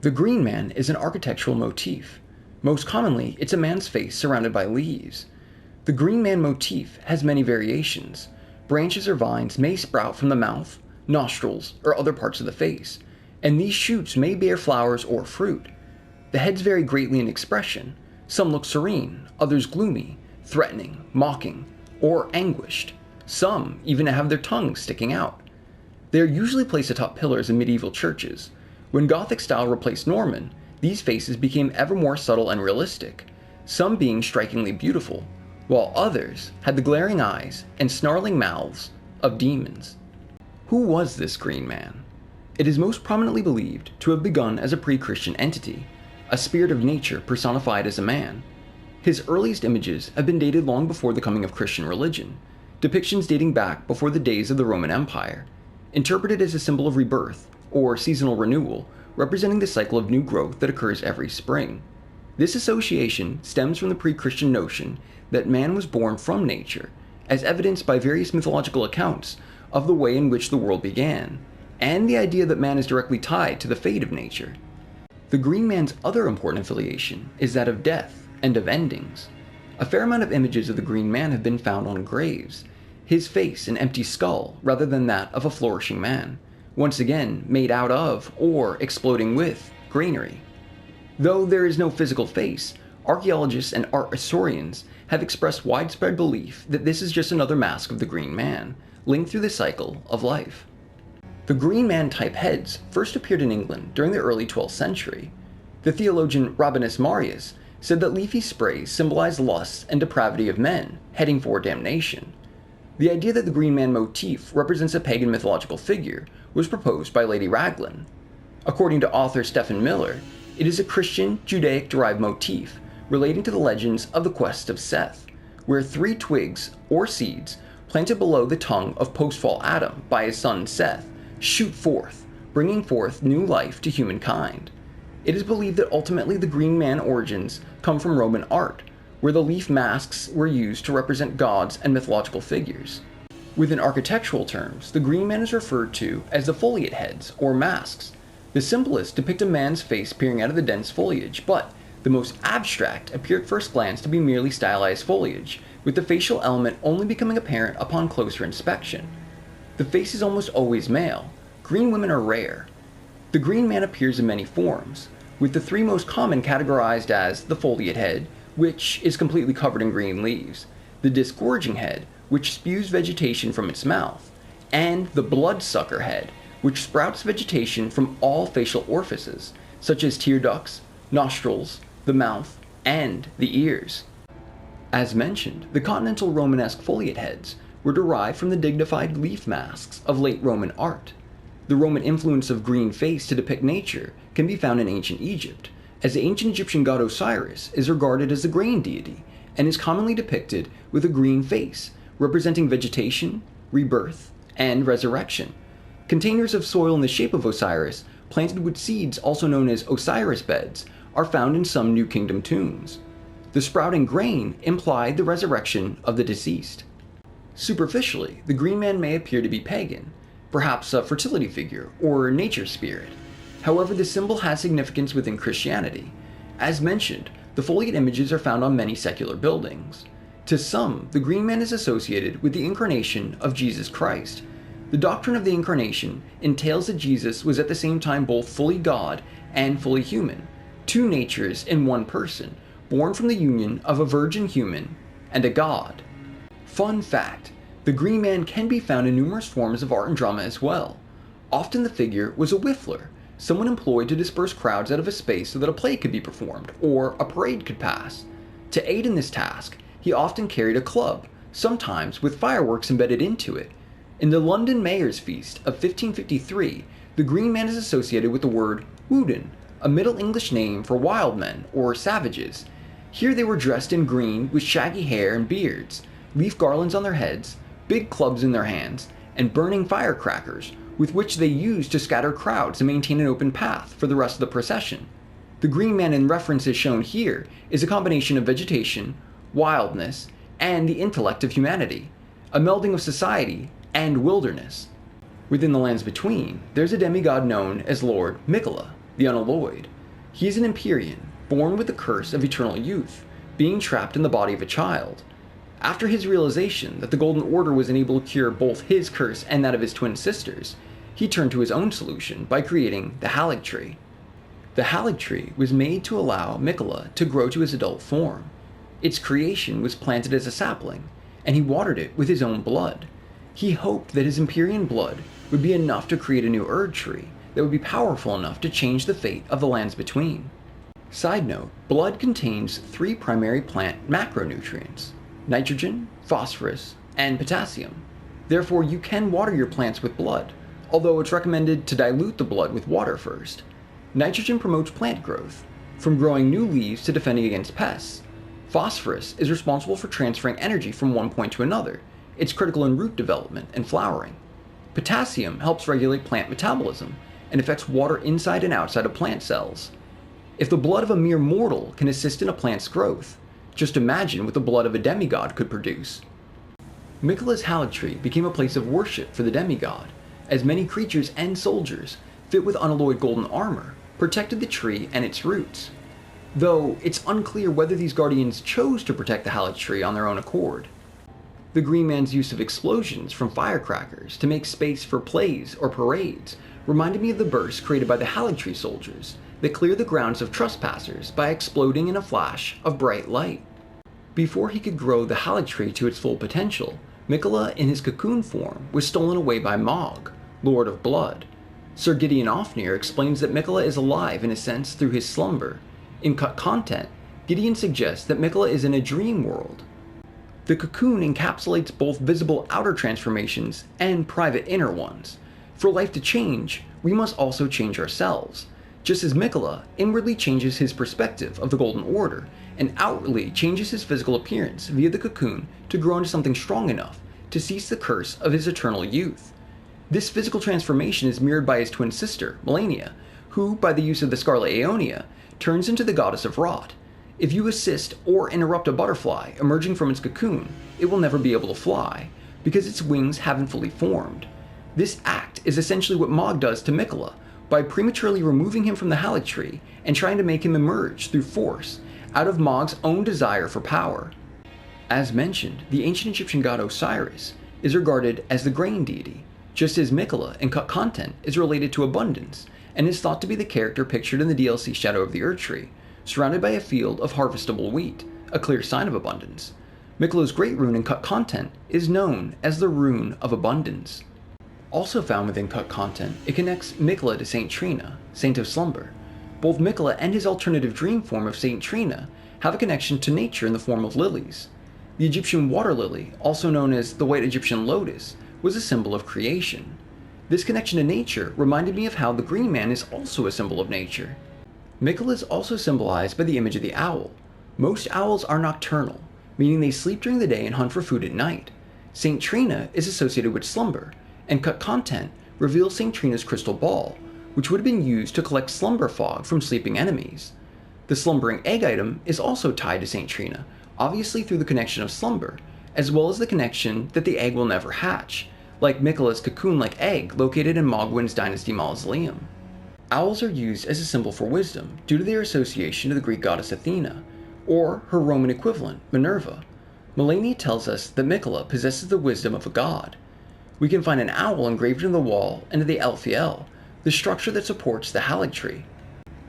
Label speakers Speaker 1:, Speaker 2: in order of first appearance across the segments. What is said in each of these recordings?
Speaker 1: The Green Man is an architectural motif. Most commonly, it's a man's face surrounded by leaves. The Green Man motif has many variations. Branches or vines may sprout from the mouth, nostrils, or other parts of the face, and these shoots may bear flowers or fruit. The heads vary greatly in expression. Some look serene, others gloomy, threatening, mocking, or anguished. Some even have their tongues sticking out. They are usually placed atop pillars in medieval churches. When Gothic style replaced Norman, these faces became ever more subtle and realistic, some being strikingly beautiful, while others had the glaring eyes and snarling mouths of demons. Who was this Green Man? It is most prominently believed to have begun as a pre-Christian entity, a spirit of nature personified as a man. His earliest images have been dated long before the coming of Christian religion, depictions dating back before the days of the Roman Empire, interpreted as a symbol of rebirth, or seasonal renewal, representing the cycle of new growth that occurs every spring. This association stems from the pre-Christian notion that man was born from nature, as evidenced by various mythological accounts of the way in which the world began, and the idea that man is directly tied to the fate of nature. The Green Man's other important affiliation is that of death and of endings. A fair amount of images of the Green Man have been found on graves, his face an empty skull rather than that of a flourishing man, once again made out of, or exploding with, greenery. Though there is no physical face, archaeologists and art historians have expressed widespread belief that this is just another mask of the Green Man, linked through the cycle of life. The Green Man type heads first appeared in England during the early 12th century. The theologian Rabanus Marius said that leafy sprays symbolized lust and depravity of men, heading for damnation. The idea that the Green Man motif represents a pagan mythological figure was proposed by Lady Raglan. According to author Stephen Miller, it is a Christian, Judaic-derived motif relating to the legends of the quest of Seth, where 3 twigs, or seeds, planted below the tongue of post-fall Adam by his son Seth, shoot forth, bringing forth new life to humankind. It is believed that ultimately the Green Man origins come from Roman art, where the leaf masks were used to represent gods and mythological figures. Within architectural terms, the Green Man is referred to as the foliate heads, or masks. The simplest depict a man's face peering out of the dense foliage, but the most abstract appear at first glance to be merely stylized foliage, with the facial element only becoming apparent upon closer inspection. The face is almost always male. Green women are rare. The Green Man appears in many forms, with the 3 most common categorized as the foliate head, which is completely covered in green leaves, the disgorging head, which spews vegetation from its mouth, and the bloodsucker head, which sprouts vegetation from all facial orifices, such as tear ducts, nostrils, the mouth, and the ears. As mentioned, the continental Romanesque foliate heads were derived from the dignified leaf masks of late Roman art. The Roman influence of green face to depict nature can be found in ancient Egypt, as the ancient Egyptian God Osiris is regarded as the grain deity and is commonly depicted with a green face, representing vegetation, rebirth, and resurrection. Containers of soil in the shape of Osiris, planted with seeds also known as Osiris beds, are found in some New Kingdom tombs. The sprouting grain implied the resurrection of the deceased. Superficially, the Green Man may appear to be pagan, perhaps a fertility figure or nature spirit. However, the symbol has significance within Christianity. As mentioned, the foliate images are found on many secular buildings. To some, the Green Man is associated with the incarnation of Jesus Christ. The doctrine of the incarnation entails that Jesus was at the same time both fully God and fully human, 2 natures in one person, born from the union of a virgin human and a god. Fun fact, the Green Man can be found in numerous forms of art and drama as well. Often the figure was a whiffler, someone employed to disperse crowds out of a space so that a play could be performed, or a parade could pass. To aid in this task, he often carried a club, sometimes with fireworks embedded into it. In the London Mayor's Feast of 1553, the Green Man is associated with the word Woden, a Middle English name for wild men or savages. Here they were dressed in green with shaggy hair and beards, leaf garlands on their heads, big clubs in their hands, and burning firecrackers, with which they used to scatter crowds and maintain an open path for the rest of the procession. The Green Man in references shown here is a combination of vegetation, wildness, and the intellect of humanity, a melding of society and wilderness. Within the lands between, there's a demigod known as Lord Miquella, the Unalloyed. He is an Empyrean, born with the curse of eternal youth, being trapped in the body of a child. After his realization that the Golden Order was unable to cure both his curse and that of his twin sisters, he turned to his own solution by creating the Haligtree. The Haligtree was made to allow Miquella to grow to his adult form. Its creation was planted as a sapling, and he watered it with his own blood. He hoped that his Empyrean blood would be enough to create a new Erd tree that would be powerful enough to change the fate of the lands between. Side note, blood contains 3 primary plant macronutrients: nitrogen, phosphorus, and potassium. Therefore, you can water your plants with blood, although it's recommended to dilute the blood with water first. Nitrogen promotes plant growth, from growing new leaves to defending against pests. Phosphorus is responsible for transferring energy from one point to another. It's critical in root development and flowering. Potassium helps regulate plant metabolism and affects water inside and outside of plant cells. If the blood of a mere mortal can assist in a plant's growth, just imagine what the blood of a demigod could produce. Miquella's Haligtree became a place of worship for the demigod, as many creatures and soldiers, fit with unalloyed golden armor, protected the tree and its roots. Though it's unclear whether these guardians chose to protect the Haligtree on their own accord. The Green Man's use of explosions from firecrackers to make space for plays or parades reminded me of the bursts created by the Haligtree soldiers that clear the grounds of trespassers by exploding in a flash of bright light. Before he could grow the Haligtree to its full potential, Miquella in his cocoon form was stolen away by Mog, Lord of Blood. Sir Gideon Ofnir explains that Miquella is alive in a sense through his slumber. In cut content, Gideon suggests that Miquella is in a dream world. The cocoon encapsulates both visible outer transformations and private inner ones. For life to change, we must also change ourselves. Just as Miquella inwardly changes his perspective of the Golden Order, and outwardly changes his physical appearance via the cocoon to grow into something strong enough to cease the curse of his eternal youth. This physical transformation is mirrored by his twin sister, Melania, who, by the use of the Scarlet Aeonia, turns into the goddess of rot. If you assist or interrupt a butterfly emerging from its cocoon, it will never be able to fly, because its wings haven't fully formed. This act is essentially what Mog does to Miquella, by prematurely removing him from the Haligtree and trying to make him emerge through force, out of Mog's own desire for power. As mentioned, the ancient Egyptian god Osiris is regarded as the grain deity, just as Miquella in cut content is related to abundance, and is thought to be the character pictured in the DLC Shadow of the Erdtree, surrounded by a field of harvestable wheat, a clear sign of abundance. Miquella's great rune in cut content is known as the Rune of Abundance. Also found within cut content, it connects Miquella to Saint Trina, Saint of Slumber. Both Miquella and his alternative dream form of Saint Trina have a connection to nature in the form of lilies. The Egyptian water lily, also known as the white Egyptian lotus, was a symbol of creation. This connection to nature reminded me of how the Green Man is also a symbol of nature. Miquella is also symbolized by the image of the owl. Most owls are nocturnal, meaning they sleep during the day and hunt for food at night. Saint Trina is associated with slumber, and cut content reveals Saint Trina's crystal ball, which would have been used to collect slumber fog from sleeping enemies. The slumbering egg item is also tied to Saint Trina, obviously through the connection of slumber, as well as the connection that the egg will never hatch, like Miquella's cocoon-like egg located in Mogwin's Dynasty Mausoleum. Owls are used as a symbol for wisdom due to their association to the Greek goddess Athena, or her Roman equivalent, Minerva. Melania tells us that Miquella possesses the wisdom of a god. We can find an owl engraved into the wall and in the Elphael, the structure that supports the Haligtree.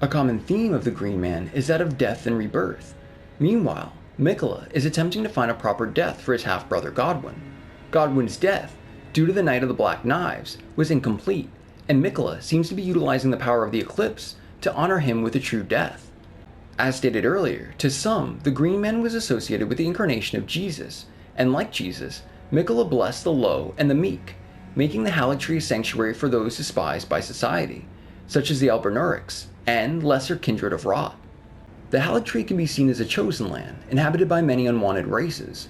Speaker 1: A common theme of the Green Man is that of death and rebirth. Meanwhile, Miquella is attempting to find a proper death for his half-brother Godwin. Godwin's death, due to the Night of the Black Knives, was incomplete, and Miquella seems to be utilizing the power of the eclipse to honor him with a true death. As stated earlier, to some, the Green Man was associated with the incarnation of Jesus, and like Jesus, Miquella blessed the low and the meek, making the Haligtree a sanctuary for those despised by society, such as the Albernurics and lesser kindred of rot. The Haligtree can be seen as a chosen land, inhabited by many unwanted races.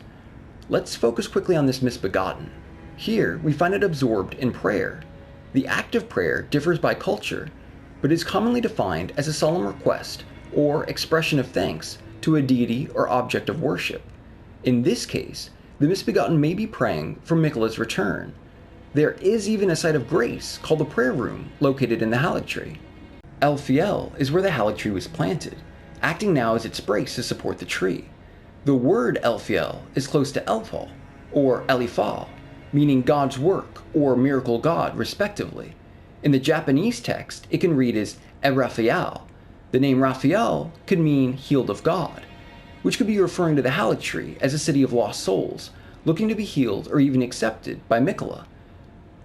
Speaker 1: Let's focus quickly on this misbegotten. Here, we find it absorbed in prayer. The act of prayer differs by culture, but is commonly defined as a solemn request or expression of thanks to a deity or object of worship. In this case, the misbegotten may be praying for Miquella's return. There is even a site of grace called the Prayer Room located in the Haligtree. Elphael is where the Haligtree was planted, acting now as its brace to support the tree. The word Elphael is close to Elphael, or Elphael, meaning God's work or miracle God, respectively. In the Japanese text, it can read as Raphael. The name Raphael could mean healed of God, which could be referring to the Haligtree as a city of lost souls, looking to be healed or even accepted by Miquella.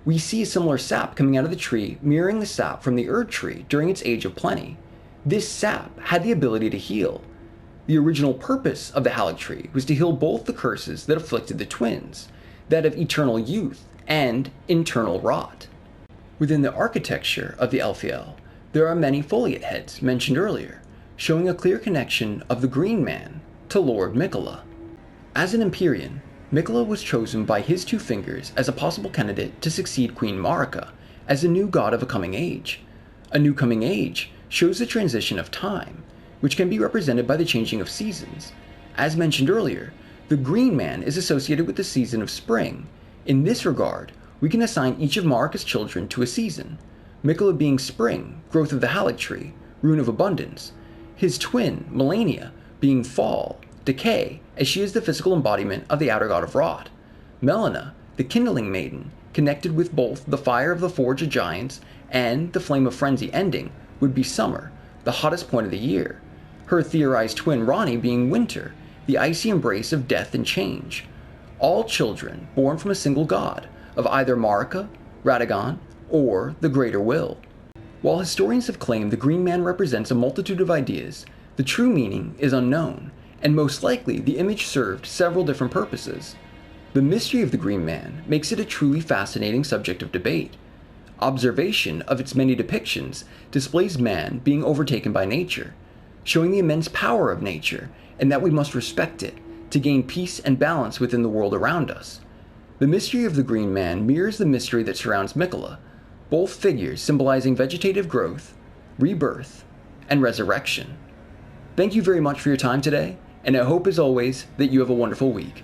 Speaker 1: We see a similar sap coming out of the tree mirroring the sap from the Erd tree during its age of plenty. This sap had the ability to heal. The original purpose of the Haligtree was to heal both the curses that afflicted the twins, that of eternal youth and internal rot. Within the architecture of the Elphael, there are many foliate heads mentioned earlier, showing a clear connection of the Green Man to Lord Miquella. As an Empyrean, Miquella was chosen by his two fingers as a possible candidate to succeed Queen Marika as the new god of a coming age. A new coming age shows the transition of time, which can be represented by the changing of seasons. As mentioned earlier, the Green Man is associated with the season of spring. In this regard, we can assign each of Marika's children to a season, Miquella being spring, growth of the Haligtree, rune of abundance, his twin, Melania, being fall, decay, as she is the physical embodiment of the outer god of rot. Melina, the kindling maiden, connected with both the fire of the forge of giants and the flame of frenzy ending, would be summer, the hottest point of the year. Her theorized twin Rani being winter, the icy embrace of death and change. All children born from a single god, of either Marika, Radagon, or the Greater Will. While historians have claimed the Green Man represents a multitude of ideas, the true meaning is unknown, and most likely the image served several different purposes. The mystery of the Green Man makes it a truly fascinating subject of debate. Observation of its many depictions displays man being overtaken by nature, showing the immense power of nature and that we must respect it to gain peace and balance within the world around us. The mystery of the Green Man mirrors the mystery that surrounds Miquella, both figures symbolizing vegetative growth, rebirth, and resurrection. Thank you very much for your time today, and I hope as always that you have a wonderful week.